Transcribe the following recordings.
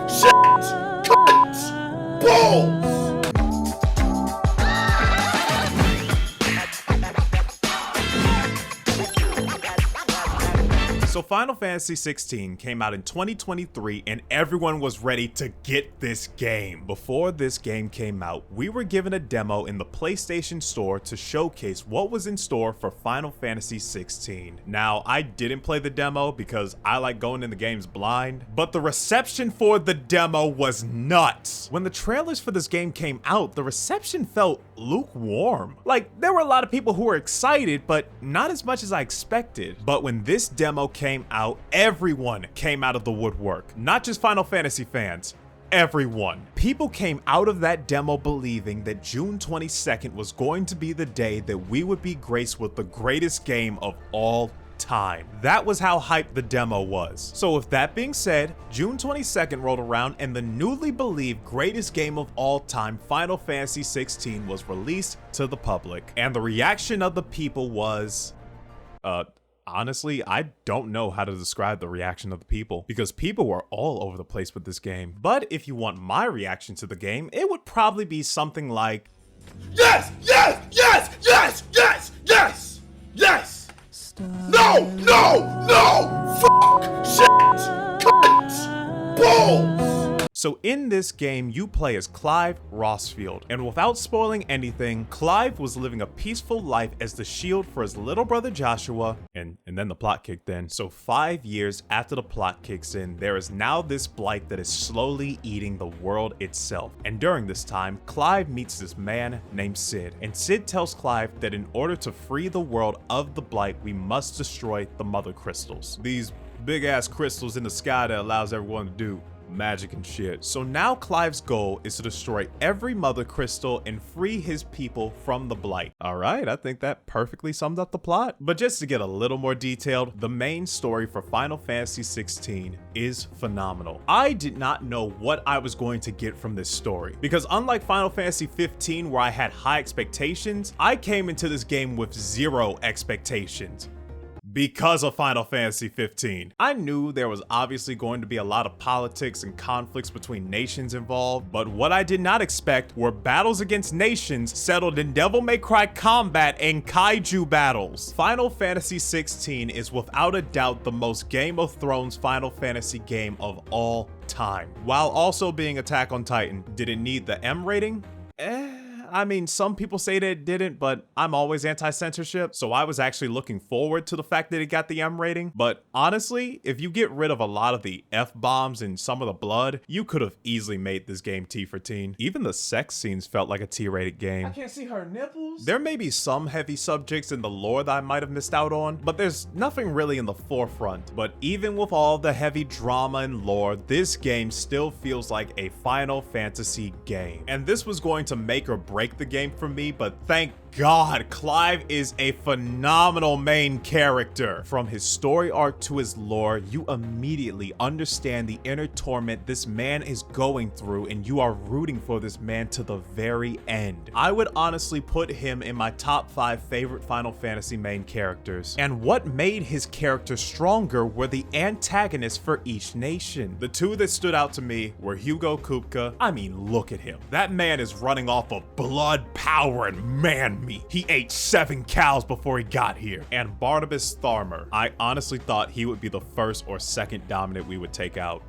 shit, cunt, balls. So Final Fantasy 16 came out in 2023 and everyone was ready to get this game. Before this game came out, we were given a demo in the PlayStation Store to showcase what was in store for Final Fantasy 16. Now, I didn't play the demo because I like going in the games blind, but the reception for the demo was nuts. When the trailers for this game came out, the reception felt lukewarm. Like, there were a lot of people who were excited, but not as much as I expected. But when this demo came out, everyone came out of the woodwork. Not just Final Fantasy fans, everyone. People came out of that demo believing that June 22nd was going to be the day that we would be graced with the greatest game of all time. That was how hyped the demo was. So with that being said, June 22nd rolled around and the newly believed greatest game of all time, Final Fantasy 16, was released to the public. And the reaction of the people was, honestly, I don't know how to describe the reaction of the people because people were all over the place with this game. But if you want my reaction to the game, it would probably be something like, yes, yes, yes, yes, yes, yes, yes. No, no, no, shit, cunt, balls. So in this game, you play as Clive Rossfield, and without spoiling anything, Clive was living a peaceful life as the shield for his little brother Joshua, and then the plot kicked in. So 5 years after the plot kicks in, there is now this blight that is slowly eating the world itself. And during this time, Clive meets this man named Sid, and Sid tells Clive that in order to free the world of the blight, we must destroy the mother crystals. These big ass crystals in the sky that allows everyone to do magic and shit. So now Clive's goal is to destroy every mother crystal and free his people from the blight. Alright, I think that perfectly summed up the plot. But just to get a little more detailed, the main story for Final Fantasy 16 is phenomenal. I did not know what I was going to get from this story, because unlike Final Fantasy 15 where I had high expectations, I came into this game with zero expectations. Because of Final Fantasy 15. I knew there was obviously going to be a lot of politics and conflicts between nations involved, but what I did not expect were battles against nations settled in Devil May Cry combat and kaiju battles. Final Fantasy 16 is without a doubt the most Game of Thrones Final Fantasy game of all time, while also being Attack on Titan. Did it need the M rating? I mean, some people say that it didn't, but I'm always anti-censorship, so I was actually looking forward to the fact that it got the M rating. But honestly, if you get rid of a lot of the F-bombs and some of the blood, you could have easily made this game T for teen. Even the sex scenes felt like a T-rated game. I can't see her nipples. There may be some heavy subjects in the lore that I might have missed out on, but there's nothing really in the forefront. But even with all the heavy drama and lore, this game still feels like a Final Fantasy game. And this was going to make or break the game for me, but thank God, Clive is a phenomenal main character. From his story arc to his lore, you immediately understand the inner torment this man is going through, and you are rooting for this man to the very end. I would honestly put him in my top 5 favorite Final Fantasy main characters. And what made his character stronger were the antagonists for each nation. The two that stood out to me were Hugo Kupka. I mean, look at him. That man is running off of blood, power, and man meat. He ate 7 cows before he got here. And Barnabas Tharmer. I honestly thought he would be the first or second dominant we would take out,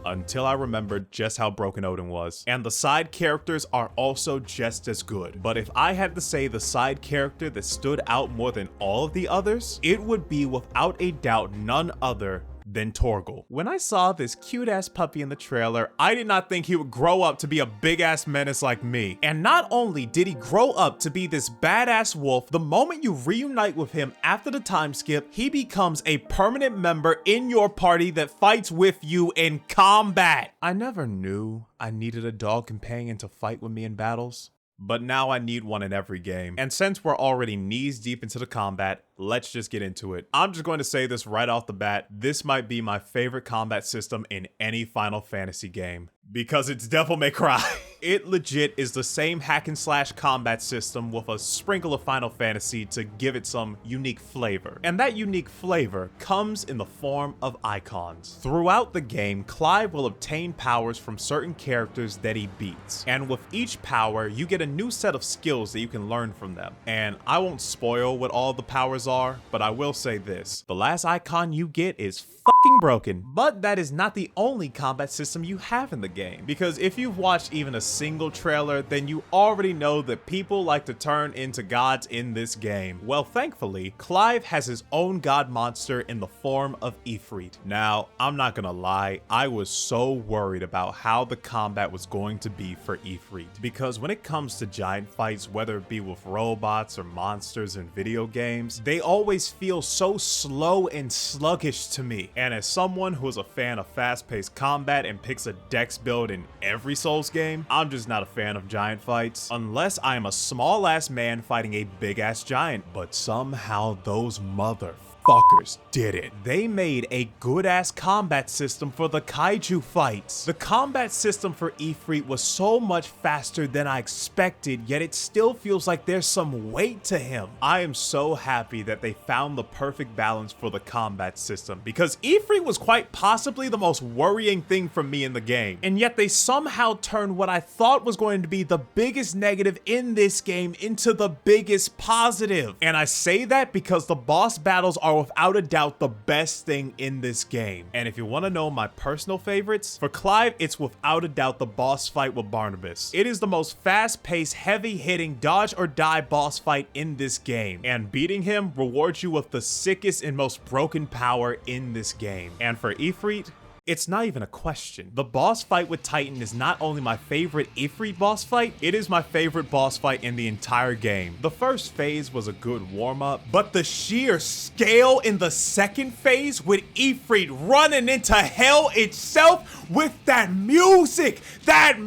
until I remembered just how broken Odin was. And the side characters are also just as good. But if I had to say the side character that stood out more than all of the others, it would be without a doubt none other than Torgal. When I saw this cute ass puppy in the trailer, I did not think he would grow up to be a big ass menace like me. And not only did he grow up to be this badass wolf, the moment you reunite with him after the time skip, he becomes a permanent member in your party that fights with you in combat. I never knew I needed a dog companion to fight with me in battles, but now I need one in every game. And since we're already knees deep into the combat, let's just get into it. I'm just going to say this right off the bat, this might be my favorite combat system in any Final Fantasy game, because it's Devil May Cry. It legit is the same hack and slash combat system with a sprinkle of Final Fantasy to give it some unique flavor. And that unique flavor comes in the form of icons. Throughout the game, Clive will obtain powers from certain characters that he beats. And with each power, you get a new set of skills that you can learn from them. And I won't spoil what all the powers are, but I will say this. The last icon you get is fucking broken. But that is not the only combat system you have in the game, because if you've watched even a single trailer, then you already know that people like to turn into gods in this game. Well, thankfully, Clive has his own god monster in the form of Ifrit. Now, I'm not gonna lie, I was so worried about how the combat was going to be for Ifrit, because when it comes to giant fights, whether it be with robots or monsters in video games, they always feel so slow and sluggish to me. And as someone who is a fan of fast-paced combat and picks a dex build in every Souls game, I'm just not a fan of giant fights, unless I am a small-ass man fighting a big-ass giant. But somehow those motherfuckers did it. They made a good-ass combat system for the kaiju fights. The combat system for Ifrit was so much faster than I expected, yet it still feels like there's some weight to him. I am so happy that they found the perfect balance for the combat system, because Ifrit was quite possibly the most worrying thing for me in the game, and yet they somehow turned what I thought was going to be the biggest negative in this game into the biggest positive. And I say that because the boss battles are without a doubt the best thing in this game. And if you want to know my personal favorites, for Clive, it's without a doubt the boss fight with Barnabas. It is the most fast-paced, heavy-hitting, dodge-or-die boss fight in this game, and beating him rewards you with the sickest and most broken power in this game. And for Ifrit, it's not even a question. The boss fight with Titan is not only my favorite Ifrit boss fight, it is my favorite boss fight in the entire game. The first phase was a good warm-up, but the sheer scale in the second phase with Ifrit running into hell itself with that music, that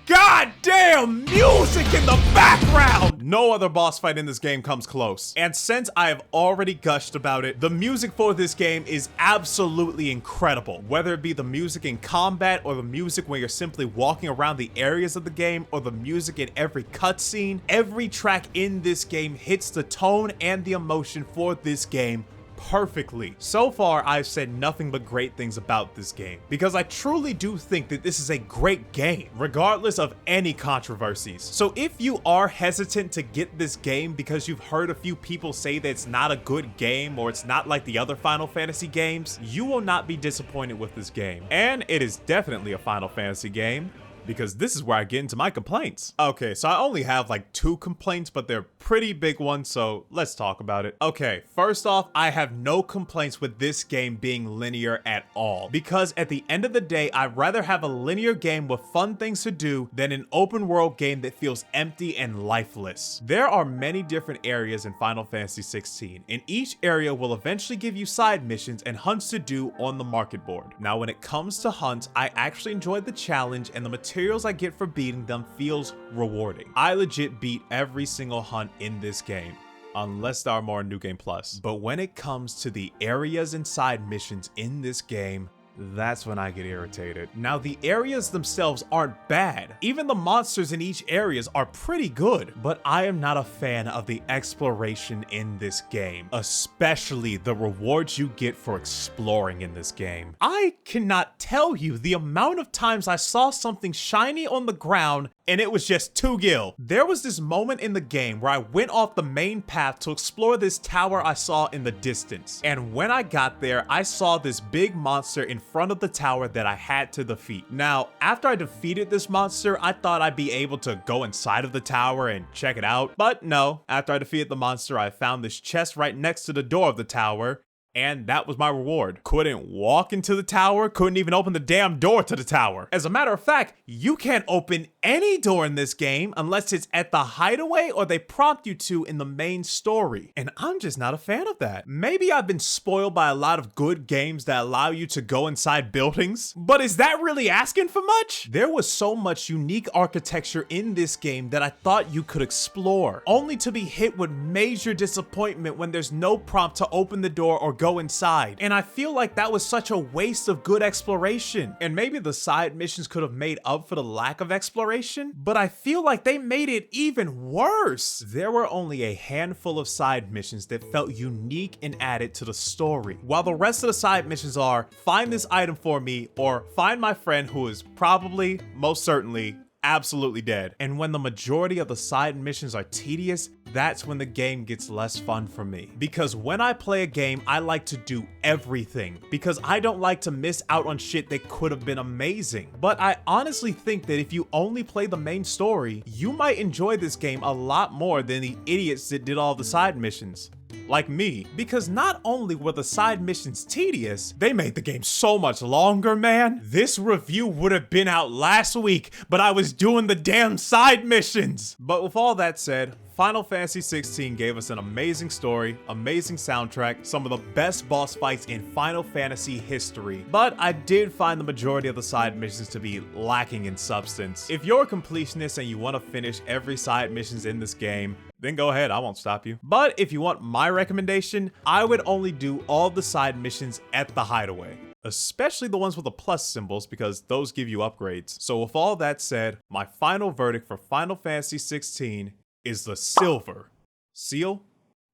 goddamn music in the background! No other boss fight in this game comes close. And since I have already gushed about it, the music for this game is absolutely incredible. Whether it be the music in combat, or the music when you're simply walking around the areas of the game, or the music in every cutscene, every track in this game hits the tone and the emotion for this game perfectly. So far, I've said nothing but great things about this game, because I truly do think that this is a great game, regardless of any controversies. So if you are hesitant to get this game because you've heard a few people say that it's not a good game, or it's not like the other Final Fantasy games, you will not be disappointed with this game. And it is definitely a Final Fantasy game, because this is where I get into my complaints. Okay, so I only have like 2 complaints, but they're pretty big ones, so let's talk about it. Okay, first off, I have no complaints with this game being linear at all, because at the end of the day, I'd rather have a linear game with fun things to do than an open world game that feels empty and lifeless. There are many different areas in Final Fantasy 16, and each area will eventually give you side missions and hunts to do on the market board. Now, when it comes to hunts, I actually enjoyed the challenge, and the materials I get for beating them feels rewarding. I legit beat every single hunt in this game, unless there are more in New Game Plus. But when it comes to the areas and side missions in this game, that's when I get irritated. Now, the areas themselves aren't bad. Even the monsters in each areas are pretty good, but I am not a fan of the exploration in this game, especially the rewards you get for exploring in this game. I cannot tell you the amount of times I saw something shiny on the ground and it was just 2 gil. There was this moment in the game where I went off the main path to explore this tower I saw in the distance. And when I got there, I saw this big monster in front of the tower that I had to defeat. Now, after I defeated this monster, I thought I'd be able to go inside of the tower and check it out. But no, after I defeated the monster, I found this chest right next to the door of the tower, and that was my reward. Couldn't walk into the tower, couldn't even open the damn door to the tower. As a matter of fact, you can't open any door in this game unless it's at the hideaway or they prompt you to in the main story. And I'm just not a fan of that. Maybe I've been spoiled by a lot of good games that allow you to go inside buildings, but is that really asking for much? There was so much unique architecture in this game that I thought you could explore, only to be hit with major disappointment when there's no prompt to open the door or go inside. And I feel like that was such a waste of good exploration. And maybe the side missions could have made up for the lack of exploration, but I feel like they made it even worse. There were only a handful of side missions that felt unique and added to the story, while the rest of the side missions are find this item for me or find my friend who is probably, most certainly, absolutely dead. And when the majority of the side missions are tedious, that's when the game gets less fun for me. Because when I play a game, I like to do everything, because I don't like to miss out on shit that could have been amazing. But I honestly think that if you only play the main story, you might enjoy this game a lot more than the idiots that did all the side missions. Like me, because not only were the side missions tedious, they made the game so much longer, man. This review would have been out last week, but I was doing the damn side missions. But with all that said, Final Fantasy XVI gave us an amazing story, amazing soundtrack, some of the best boss fights in Final Fantasy history. But I did find the majority of the side missions to be lacking in substance. If you're a completionist and you want to finish every side missions in this game, then go ahead, I won't stop you. But if you want my recommendation, I would only do all the side missions at the hideaway, especially the ones with the plus symbols, because those give you upgrades. So with all that said, my final verdict for Final Fantasy XVI is the silver seal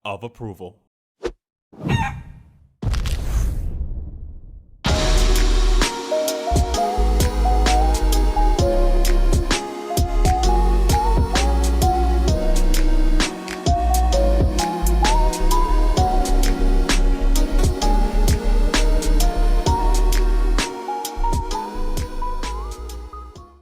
of approval.